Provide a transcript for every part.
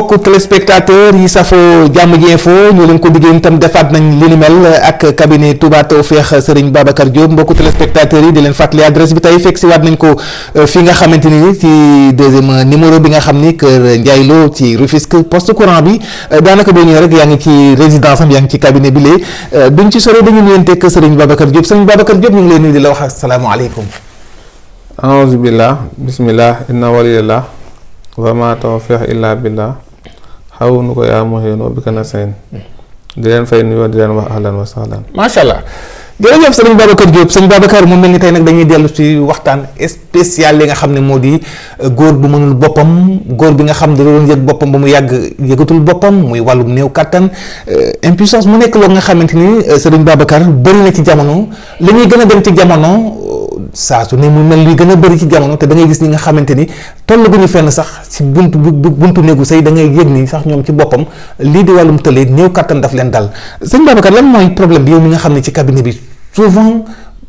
mbokku téléspectateur yi safoo Jàmm Ji Info ñu leen ko diggéen itam defaat nañ li ni mel ak cabinet Touba Tawfekh Serigne Babacar Diop mbokku téléspectateurs yi di leen fàttali adresse bi tey fekk si waat nañ ko fi nga xamante ni ci deuxième numéro bi nga xam ni kër Ndiaye Lo ci Rufisque poste courant bi daanaka boo ñëwee rek yaa ngi ci résidence am yaa ngi ci cabinet bi lee duñ ci sore dañu nuyanteeg Serigne Babacar Diop Serigne Babacar Diop ñu ngi leen nuyu di la wax asalaamaaleykum. aouzu billah bismillah inna waliyallah wa ma tawfiq illa billah xaw nu ko yaa moxéen bi ka na seen di leen fay nuyoo di leen wax ahlan wa sahlan macha allah jërëjëf sëñ Babacar Diop sëñ Babacar mu mel ni tey nag dañuy dellu ci waxtaan spécial li nga xam ne moo di góor bu mënul boppam góor bi nga xam ne da doon yëg boppam ba mu yàgg yëgatul boppam muy wàllum néew kattan impuissance mu nekk loo nga xamante ni sëriñ Babacar bëri na ci jamono li ñuy gën a dem ci jamono saa su ne mu mel luy gën a bëri ci jamono te da ngay gis ñi nga xamante ni toll gu ñu fenn sax ci buntu néegu sëy da ngay yëg ni sax ñoom ci boppam lii di wàllum tëlee néew kattan daf leen dal sëñ Babacar lan mooy problème bi yow mi nga xam ne ci cabinet bi souvent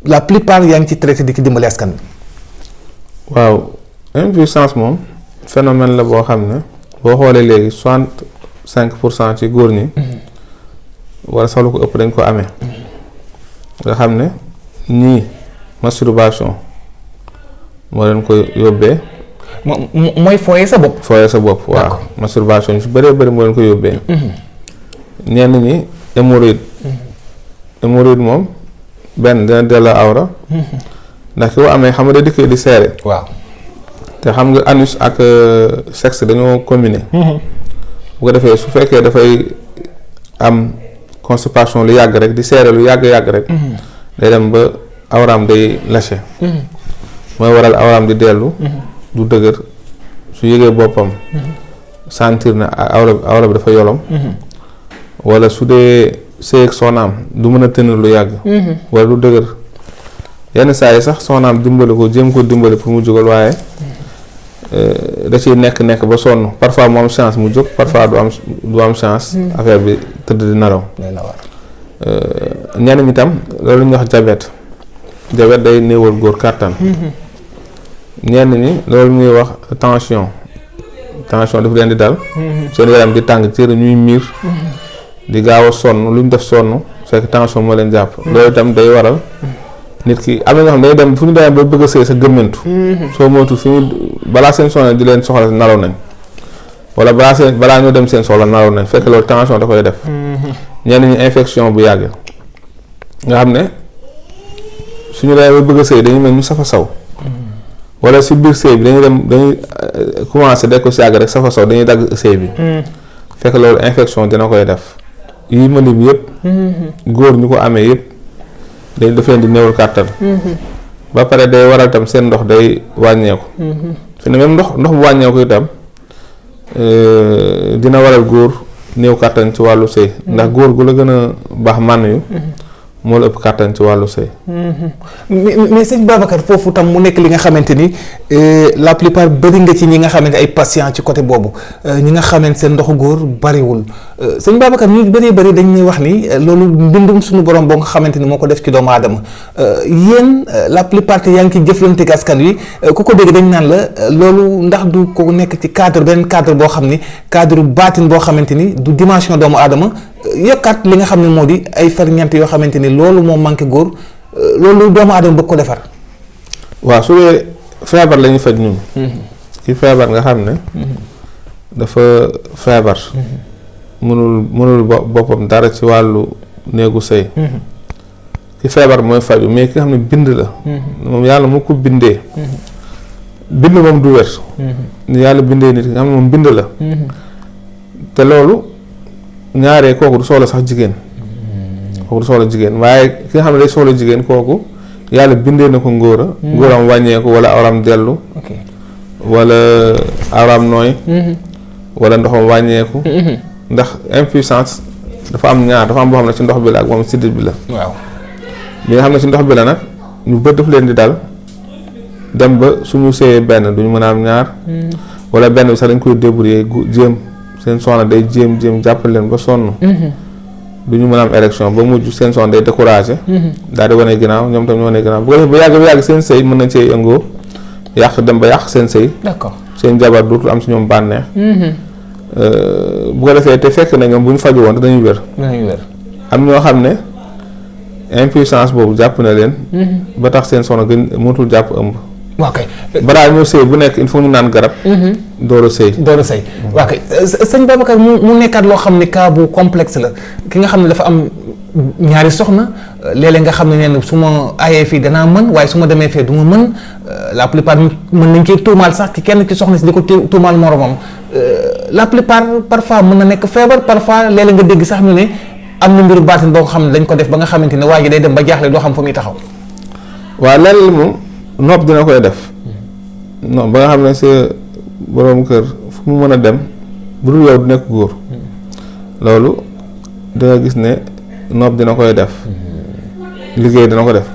la plupart yaa ngi ci traité di ci dimbali askan bi. waaw impuissance moom phénomène la boo xam ne boo xoolee léegi 65% ci góor ñi wala sax lu ko ëpp dañ ko amee nga xam ne ñii masturbation moo leen ko yóbbee. mooy fooyee sa bopp. fooyee sa bopp waaw. masturbation su bëree bëri moo leen ko yóbbee. ñenn ñi hémorroïde. hémorroïde moom benn dina delloo awra. ndax ki ko amee xam nga day dikkee di seere. waaw te xam nga anus ak sexe dañoo combiné. bu ko defee su fekkee dafay am constipation lu yàgg rek di seere lu yàgg rek. day dem ba. awraam day lâché mooy waral awraam di dellu du dëgër su yëgee boppam sentir na awra bi dafa yolom wala su dee sëy ak soxnaam du mën a tenir lu yàgg wala du dëgër yenn saa yi sax soxnaam dimbali ko jéem ko dimbali pour mu jógal waaye da ciy nekk ba sonn parfois mu am chance mu jóg parfois du am chance affaire bi tëdd di nelaw ñenn ñi tam loolu ñuy wax diabète day néewal góor kàttan ñenn ñi loolu ñuy wax tension dafa leen di dal seen yaram di tàng cër ñuy miir di gaaw a sonn lu ñu def sonn fekk tension moo leen jàpp loolu itam day waral nit ki am na ñoo xam ne day dem fu ñu demee ba bëgg a sëy sa gëmmentu soo moytu fi ñu balaa seen soxla di leen soxla nalaw nañ wala balaa ñoo dem seen soxla nalaw nañ fekk loolu tension da koy def ñenn ñi infection bu yàgg nga xam ne suñu demee ba bëgg a sëy dañuy mel ñu safa saw wala si biir sëy bi dañuy commencé de ko si yàgg rek safa saw dañuy dagg sëy bi fekk loolu infection dina koy def yi ma lim yëpp góor ñu ko amee yëpp dañ daf leen di néewal kàttan ba pare day waral tam seen ndox day wàññeeku fi ne même ndox bu wàññeeku itam dina waral góor néew kàttan ci wàllu sëy ndax góor gu la gën a baax mànn yu moo la ëpp kàttan ci wàllu sëy mais sëñ Babacar foofu tam mu nekk li nga xamante ni la plupart bëri nga ci ñi nga xamante ay patient ci côté boobu ñi nga xamante seen ndoxu góor bariwul sëñ Babacar ñu bëri dañ ñuy wax ni loolu mbindum suñu borom boo nga xamante ni moo ko def ci doomu aadama yéen la plupart yaa ngi ci jëflante ak askan wi ku ko dégg dañ naan la loolu ndax du ko nekk ci beneen cadre boo xam ni cadre baatin boo xamante ni du dimension doomu aadama yokkaat li nga xam ne moo di ay ferñeent yoo xamante ni loolu moo manqué góor loolu doomu aadama bëgg ko defar. waaw su dee feebar la ñuy faj ñun. ki feebar nga xam ne. dafa feebar. mënul boppam dara ci wàllu néegu sëy. ki feebar mooy faju mais ki nga xam ne bind la. moom yàlla moo ko bindee. bind moom du wér. yàlla bindee nit ki nga xam ne moom bind la. te loolu. ñaaree kooku du soxla sax jigéen waaye ki nga xam ne day soxla jigéen kooku yàlla bindee na ko ngóora ngóoram wàññeeku wala awram dellu wala awram nooy wala ndoxam wàññeeku ndax impuissance dafa am ñaar dafa am boo xam ne ci ndox bi la ak moom siddit bi la waaw bi nga xam ne ci ndox bi la nag ñu bët daf leen di dal dem ba suñu séyee benn duñu mën a am ñaar wala benn bi sax dañ koy débrouiller jéem seen soxna day jéem jàppale leen ba sonn du ñu mën a am érection ba mujj seen soxna day découragé daal di wane ginnaaw ñoom tam ñu wane ginnaaw bu ko defee ba yàgg seen sëy mën nañ cee yëngoo dem ba yàq seen sëy d'accord seen jabar dootul am si ñoom bànneex bu ko defee te fekk na ñoom bu ñu faju woon dañuy wér. am ñoo xam ne impuissance boobu jàpp na leen. ba tax seen soxna gën mënatul jàpp ëmb. waaw kay balaa ñoo sëy bu nekk il faut ñu naan garab. door a sëy. waaw kay sëñ Babacar mu nekkaat loo xam ne cas bu complexe la ki nga xam ne dafa am ñaari soxna léeg-léeg nga xam ne nee su ma aayee fii danaa mën waaye su ma demee fee du ma mën la plupart mën nañ cee tuumaal sax ki kenn ci soxna si di ko tuumaal moromam la plupart parfois mën na nekk feebar parfois léeg-léeg nga dégg sax ñu ne am na mbiru baatin boo ko xam ne dañ ko def ba nga xamante ne waa ji day dem ba jaaxle doo xam fu muy taxaw. waaw léeg-léeg moom nopp dina koy def non ba nga xam ne sa borom kër fu mu mën a dem bu dul yow du nekk góor loolu da nga gis ne nopp dina koy def liggéey dina ko def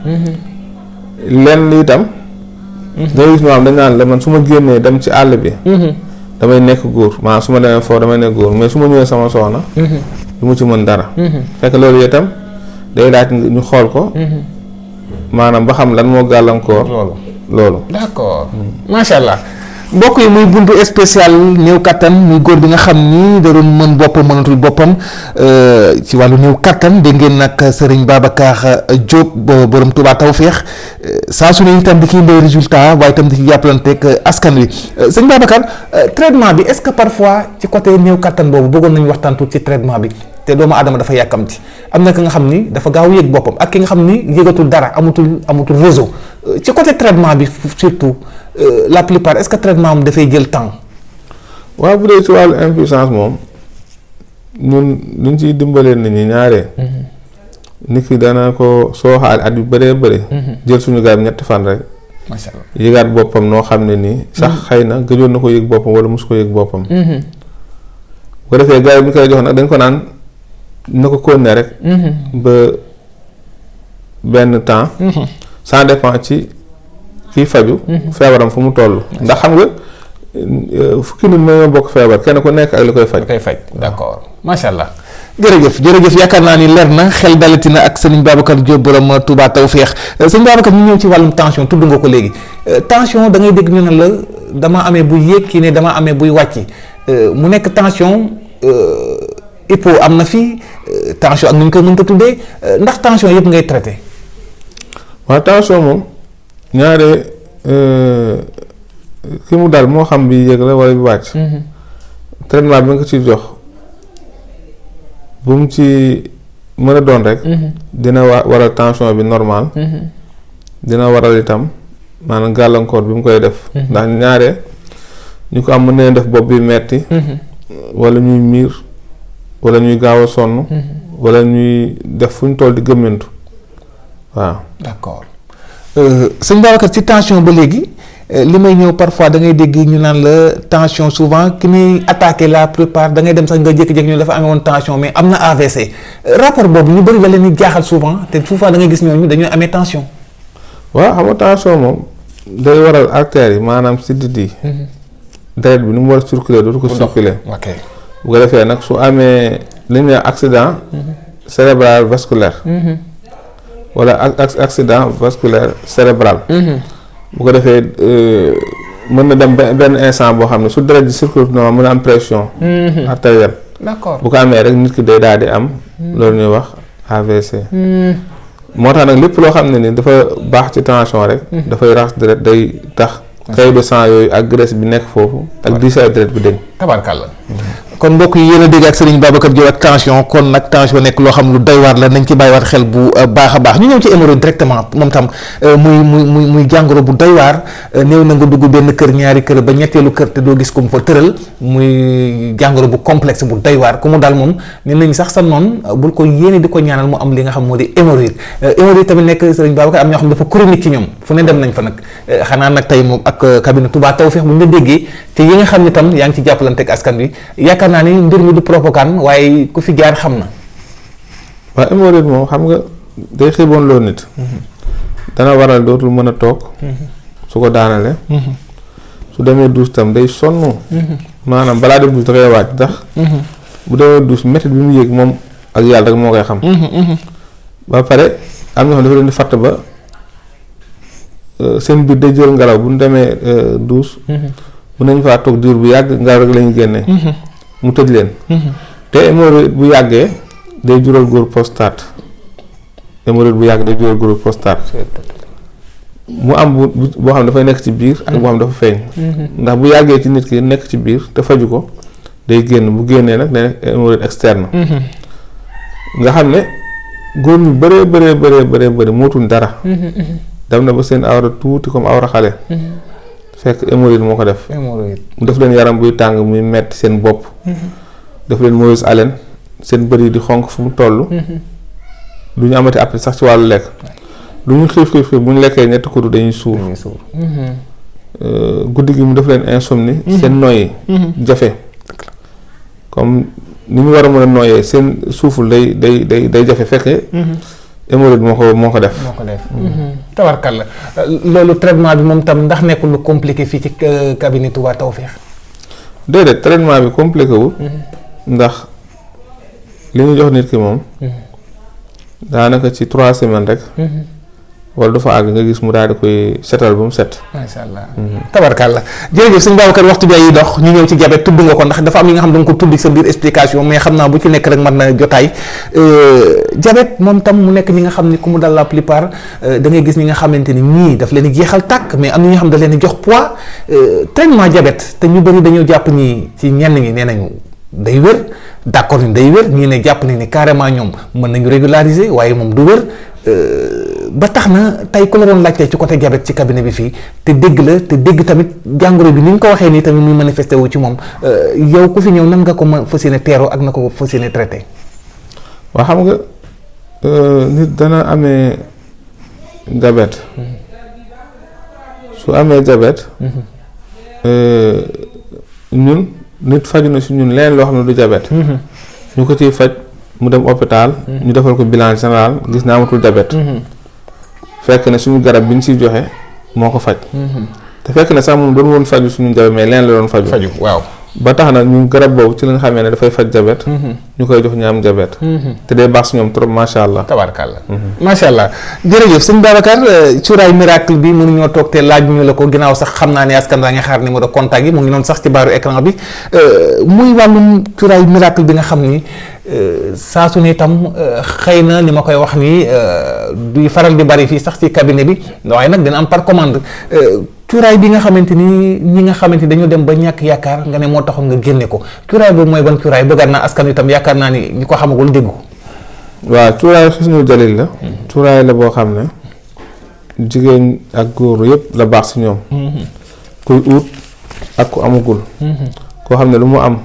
lenn li itam da nga gis ñoo xam dañ naan la man su ma génnee dem ci àll bi damay nekk góor maanaam su ma demee foofu damay nekk góor mais su ma ñëwee sama soxna du ma ci mën dara fekk loolu itam day laaj ñu xool ko maanaam ba xam lan moo gàllankoor loolu d'accord macha allah mbokk yi muy buntu spécial néew kattan muy góor bi nga xam ni da doon mën boppam mënatul boppam ci wàllu néew kattan dégg ngeen nag Serigne Babacar Diop borom Touba Tawfekh saa su ne itam di ciy mbay résultat waaye itam di ci jàppalanteeg askan wi sëñ Babacar traitement bi est-ce que parfois ci côté néew kattan boobu bëggoon nañu waxtaan tuuti ci traitement bi te doomu aadama dafa yàkkamti am na ki nga xam ni dafa gaaw yëg boppam ak ki nga xam ni yëgatul dara amatul réseau ci côté traitement bi surtout la plupart est-ce que traitement am dafay jël temps. waaw bu dee ci wàllu impuissance moom ñun luñ ciy dimbalee nit ñi ñaaree. nit ki dana ko sooxaale at yu bëree bëri. jël suñu garab ñetti fan rek. macha allah yëgaat boppam noo xam ne nii. sax xëy na gëjoon na ko yëg boppam wala mosu ko yëg boppam. bu ko defee garab bi ñu koy jox nag dañ ko naan na ko continuer rek. ba benn temps. ça dépend ci kiy faju feebaram fu mu toll. ndax xam nga fukki nit ñoo bokk feebar kenn ku nekk ak li koy faj. d'accord macha allah. jërëjëf yaakaar naa ni leer na xel dalati na ak sëñ Babacar Diop borom Touba Tawfekh sëñ Babacar ñu ñëw ci wàllum tension tudd nga ko léegi tension da ngay dégg ñu ne la dama amee buy yéeg kii ne dama amee buy wàcc mu nekk tension hypo am na fi tension ak nu ñu koy mënta tuddee ndax tension yëpp ngay traité. waaw tension moom ñaare ki mu dal moo xam bi yéeg la wala bi wàcc. traitement bi nga ko ci jox. bu mu ci mën a doon rek. dina waral tension bi normal. dina waral itam maanaam gàllankoor bi mu koy def. ndax ñaare ñu ko am mën nañ def bopp bi metti wala ñuy miir wala ñuy gaaw a sonn. wala ñuy def fu ñu toll di gëmmentu waaw. d'accord sëñ Babacar ci tension ba léegi li may ñëw parfois da ngay dégg ñu naan la tension souvent ki muy attaqué la plupart da ngay dem sax nga jékki-jékki ñu dafa amee woon tension mais am na AVC rapport boobu ñu bëri la leen di jaaxal souvent te souvent da ngay gis ñooñu dañoo amee tension. waaw xam nga tension moom day waral artères yi maanaam sidit yi. deret bi ni mu war a circuler dootu ko circuler. ok bu ko defee nag su amee li ñuy accident cérébral vasculaire. wala accident vasculaire cérébral. bu ko defee mën na dem benn instant boo xam ne su deret di circuler noonu mën a am pression. artérielle. d'accord bu ko amee rek nit ki day daal di am. loolu ñuy wax AVC. moo tax nag lépp loo xam ne ni dafa baax ci tension rek. dafay raxas deret day tax. caillot de sang yooyu ak graisse bi nekk foofu. ak diisaayu deret bi dañ. tabarkàlla. kon mbokk yi yéen a dégg ak Serigne Babacar Diop ak tension kon nag tension nekk loo xam lu doy waar la nañ ci bàyyiwaat xel bu baax a baax ñu ñëw ci hémorroïde directement moom tam muy jàngoro bu doy waar néew na nga dugg benn kër ñaari kër ba ñetteelu kër te doo gis ko mu fa tëral muy jàngoro bu complexe bu doy waar ku mu daal moom nee nañ sax sa noon bul ko yéene di ko ñaanal mu am li nga xam moo di hémorroïde hémorroïde tamit nekk Serigne Babacar am ñoo xam ne dafa chronique ci ñoom fu ne dem nañ fa nag xanaa nag tey moom ak cabinet Touba Tawfekh bu ñu la déggee te yi nga xam ne tam yaa ngi ci jàppalante ak askan wi yaakaar naa ni mbir mi du propagande waaye ku fi jaar xam na. waaw hémorroïde moom xam nga day xiiboon loo nit. dana waral dootul mën a toog. su ko daanale. su demee douche tam day sonn. maanaam balaa dem douche da koy waaj ndax. bu demee douche métti bi mu yéeg moom ak yàlla rek moo koy xam. ba pare am na xam dafa leen di fàtt ba seen biir day jël ngelaw bu ñu demee douche. mën nañ faa toog diir bu yàgg ngelaw rek la ñu génnee. mu tëj leen. te hémorroïde bu yàggee day jural góor prostate. hémorroïde bu yàgg day jural góor prostate. mu am boo xam ne dafay nekk ci biir ak boo xam ne dafa feeñ. ndax bu yàggee ci nit ki nekk ci biir te faju ko day génn bu génnee nag day nekk hémorroïde externe. nga xam ne góor ñu bëree bëri mootuñ dara. dem na ba seen awra tuuti comme awra xale. fekk hémorroïde moo ko def. mu def leen yaram buy tàng muy metti seen bopp. def leen mauvaise haleine seen bët yi di xonq fu mu toll. du ñu amati appétit sax ci wàllu lekk. lu ñu xiif bu ñu lekkee ñetti kuddu dañuy suur. guddi gi mu def leen insomnie. seen noyyi jafe. comme ni ñu war a mën a noyyee seen suuful day jafe fekkee. hémorroïde moo ko def. tabarkalla loolu traitement bi moom tam ndax nekkul lu compliqué fii ci cabinet Touba Tawfekh. déedéet traitement bi compliqué wul. ndax li ñu jox nit ki moom. daanaka ci 3 semaines rek. wala du fa àgg nga gis mu daal di koy setal ba mu set. macha allah. tabarkalla jërëjëf sëñ Babacar waxtu bi yi dox ñu ñëw ci diabète tudd nga ko ndax dafa am yi nga xam da nga ko tudd sa biir explication mais xam naa bu ci nekk rek mën na jotaay diabète moom tam mu nekk ñi nga xam ni ku mu dal la plupart da ngay gis ñi nga xamante ni ñii daf leen di jeexal tàkk mais am na ñi nga xam da leen di jox poids traitement diabète te ñu bëri dañoo jàpp ni ci ñenn ñi nee nañu day wér d'accord ni day wér ñii ne jàpp ni ni carrément ñoom mën nañu régulariser waaye moom du wér. ba tax na tey ku la doon laajtee ci côté diabète ci cabinet bi fii te dégg tamit jàngoro bi ni ñu ko waxee nii tamit muy manifesté wu ci moom yow ku fi ñëw nan nga ko ma fas yéene teeroo ak na ko fas yéene traité. waa xam nga nit dana amee diabète. su amee diabète. ñun nit faju na si ñun leneen loo xam ne du diabète. ñu ko ciy faj. mu dem hôpital. ñu defal ko bilan général gis na amatul diabète. fekk na suñu garab bi ñu siy joxe moo ko faj. te fekk na sax moom doon woon faju suñu diabète mais leen la doon faju waaw. ba tax na ñu garab boobu ci la nga xamee ne dafay faj diabète. ñu koy jox ñu am diabète. te day baax si ñoom trop macha allah. tabarkalla. macha allah jërëjëf sëñ Babacar cuuraay miracle bi mënuñoo toog te laaj ñu la ko ginnaaw sax xam naa ne askan daa nga xaar numéro contact yi mu ngi noonu sax ci baaru écran bi muy wàllum cuuraay miracle bi nga xam ni. saa su ne itam xëy na li ma koy wax nii duy faral di bari fii sax ci cabinet bi waaye nag dina am par commande cuuraay bi nga xamante ni ñi nga xamante ni dañoo dem ba ñàkk yaakaar nga ne moo taxoon nga génne ko cuuraay boobu mooy ban cuuraay bëggaat naa askan wi itam yaakaar naa ni ñi ko xamagul dégg ko. waaw cuuraay xisnul jalil la. cuuraay la boo xam ne jigéen ak góor yëpp la baax si ñoom. kuy ut ak ku amagul. koo xam ne lu mu am.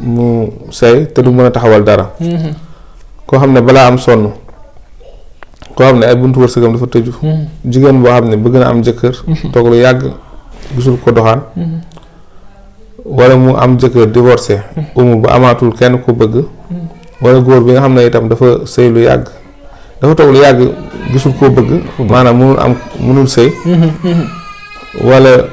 mu say te du mën a taxawal dara. koo xam ne balaa am sonn koo xam ne ay buntu wërsëgam dafa tëju. jigéen boo xam ne bëgg na am jëkkër. toog lu yàgg gisul ko doxaan. wala mu am jëkkër divorcé. ba amaatul kenn ko bëgg. wala góor bi nga xam ne itam dafa sëy lu yàgg dafa toog lu yàgg gisul koo bëgg. maanaam mënul sëy. wala.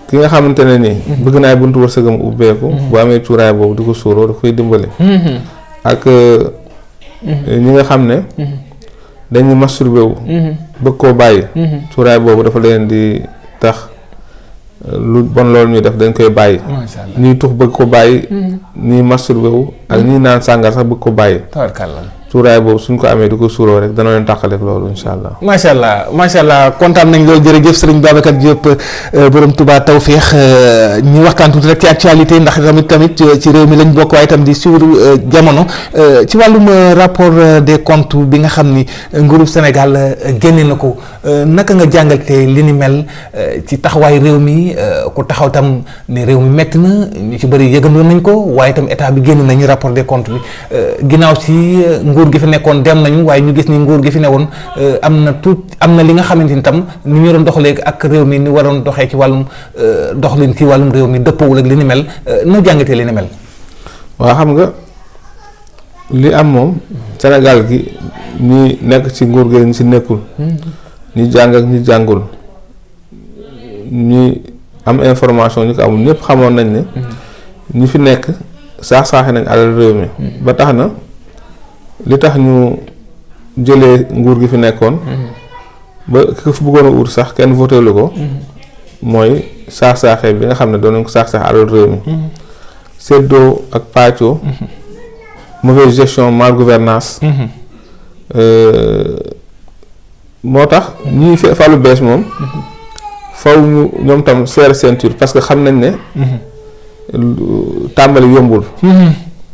ki nga xamante ne nii. bëgg naa buntu wërsëgam ubbeeku. bu amee cuuraay boobu di ko suuroo daf koy dimbali. ak ñi nga xam ne. dañuy masturbé wu. bëgg koo bàyyi. cuuraay boobu dafa leen di tax lu bon loolu ñuy def dañ koy bàyyi. macha allah ñuy tux bëgg ko bàyyi. ñuy masturbé wu ak ñuy naan sàngar sax bëgg ko bàyyi. tabarkalla. cuuraay boobu suñ ko amee di ko suuroo rek dana leen tàqaleeg loolu incha allah. macha allah kontaan nañ loolu jërëjëf sëriñ Babacar Diop borom Touba Tawfekh ñu waxtaan tuuti rek ci actualité ndax tamit ci réew mi lañ bokk waaye itam di suivre jamono ci wàllum rapport des comptes bi nga xam ni nguurub Sénégal génne na ko naka nga jàngalte li ni mel ci taxawaay réew mi ku taxaw tam ne réew mi metti na ñu ci bëri yëgandoo nañ ko waaye itam état bi génn nañu rapport des comptes bi ginnaaw ci. nguur gi fi nekkoon dem nañu waaye ñu gis ni nguur gi fi newoon am na li nga xamante ni tam ni ñu doon doxalee ak réew mi ni waroon doxee ci wàllum doxalin ci wàllum réew mi dëppoowul ak li ni mel noo jàngatee li ni mel. waaw xam nga li am moom Sénégal gi ñi nekk ci nguur gi ñi ci nekkul. ñi jàng ak ñi jàngul ñi am information ñu ko amul ñëpp xamoon nañ ne. ñi fi nekk saax-saaxe nañ alal réew mi. ba tax na. li tax ñu jëlee nguur gi fi nekkoon. ba ki fi bëggoon a ut sax kenn voté lu ko. mooy saax-saaxee bi nga xam ne doon nañ ko saax-saax alal réew mi séddoo ak pàccoo mauvaise gestion mal gouvernance moo tax ñii falu bees moom faw ñu ñoom tam serre ceinture parce que xam nañ ne tàmbali yombul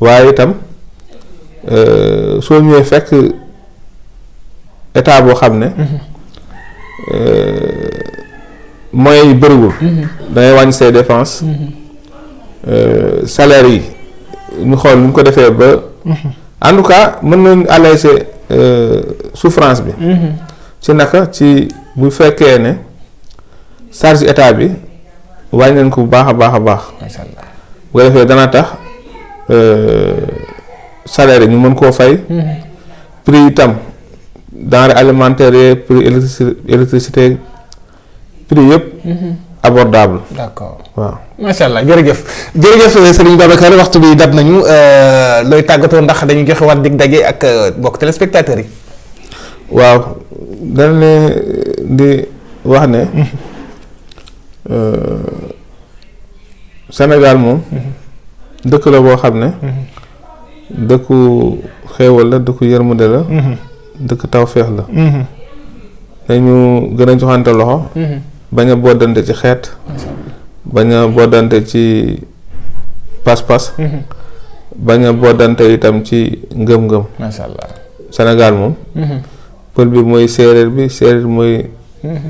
waaye itam soo ñëwee fekk état boo xam ne moyens yi bëriwul dangay wàññi say dépenses salaire yi ñu xool nu ñu ko defee ba en tout cas mën nañ alléger souffrance bi ci naka ci bu fekkee ne charge état bi wàññi nañ ko bu baax a baax a baax macha allah bu ko defee dana tax salaire yi ñu mën koo fay prix itam denrées alimentaires yi prix électricité prix yëpp abordable. d'accord waaw macha allah jërëjëf Serigne Babacar waxtu bi dab nañu looy tàggatoo ndax dañuy joxe waat dig daje ak bokk téléspectateurs yi. waaw dañ ne di wax ne Sénégal moom dëkk la boo xam ne dëkku xéewal la dëkku yërmande la dëkk tawféex la dañu gën a joxante loxo bañ a boddante ci xeet bañ a boddante ci pas-pas bañ a boddante itam ci ngëm-ngëm macha allah Sénégal moom pël bi mooy séeréer bi mooy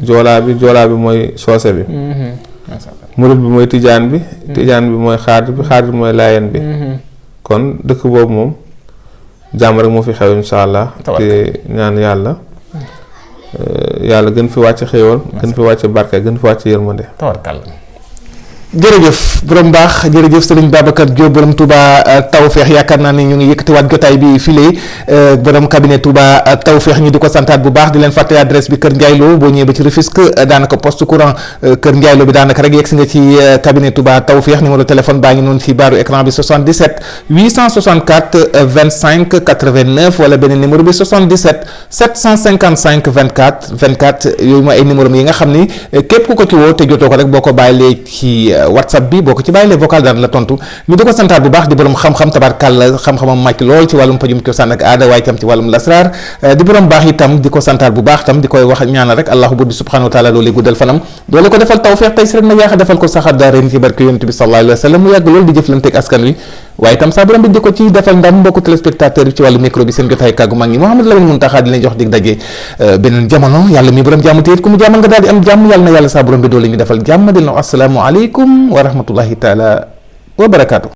joolaa bi mooy soose bi murit bi mooy tijaan bi mooy xaadir bi mooy laayeen bi kon dëkk boobu moom jàmm rek moo fi xew insha allah te ñaan yàlla yàlla gën fi wàcc xéewal gën fi wàcc barke gën fi wàcc yërmande tabarkàlla jërëjëf borom baax jërëjëf Serigne Babacar Diop borom Touba Tawfekh yaakaar naa ne ñu ngi yëkkatiwaat jotaay bi file borom cabinet Touba Tawfekh ñu di ko santaat bu baax di leen fàtte adresse bi Kër Ndiaye Lo boo ñëwee ba ci Rufisque daanaka poste courant Kër Ndiaye Lo bi daanaka rek yegg si nga ci cabinet Touba Tawfekh numéro téléphone baa ngi noonu ci baaru écran bi 77 864 25 89 wala beneen numéro bi 77 755 24 24 yooyu mooy ay numéro yi nga xam ni képp ku ko ci woo te jotoo ko rek boo ko bàyyilee ci WhatsApp bi boo ko ci bàyyilee vocal daan la tontu ñu di ko santaat bu baax di borom xam-xam tabarkàlla xam-xamam màcc lool ci wàllum pajum cosaan ak aada waaye itam ci wàllum lasraar di borom baax itam di ko santaat bu baax itam di koy wax ñaanal rek allahu buur bi subhanahu wa taala loolu guddal fanam doole ko defal tawfeex tey si rek nag yaaxa defal ko saxaat daa ren ci barke yonent bi sallallahu alayhi wa sallam mu yàgg loolu di jëflanteeg askan wi waaye itam saa borom bi di ko ci defal ndam mbokku téléspectateur bi ci wàllu micro bi seen jotaay kàggu mag ñi Mouhamadou Lamine Mountakha di leen jox dig daje beneen jamono yàlla mi borom jàmm téyit ku mu jàmmal nga daal di am jàmm yàlla na yàlla saa borom bi doole ñu defal jàmm dina assalaamu aleykum wa rahmatullahi taala wa barakaatu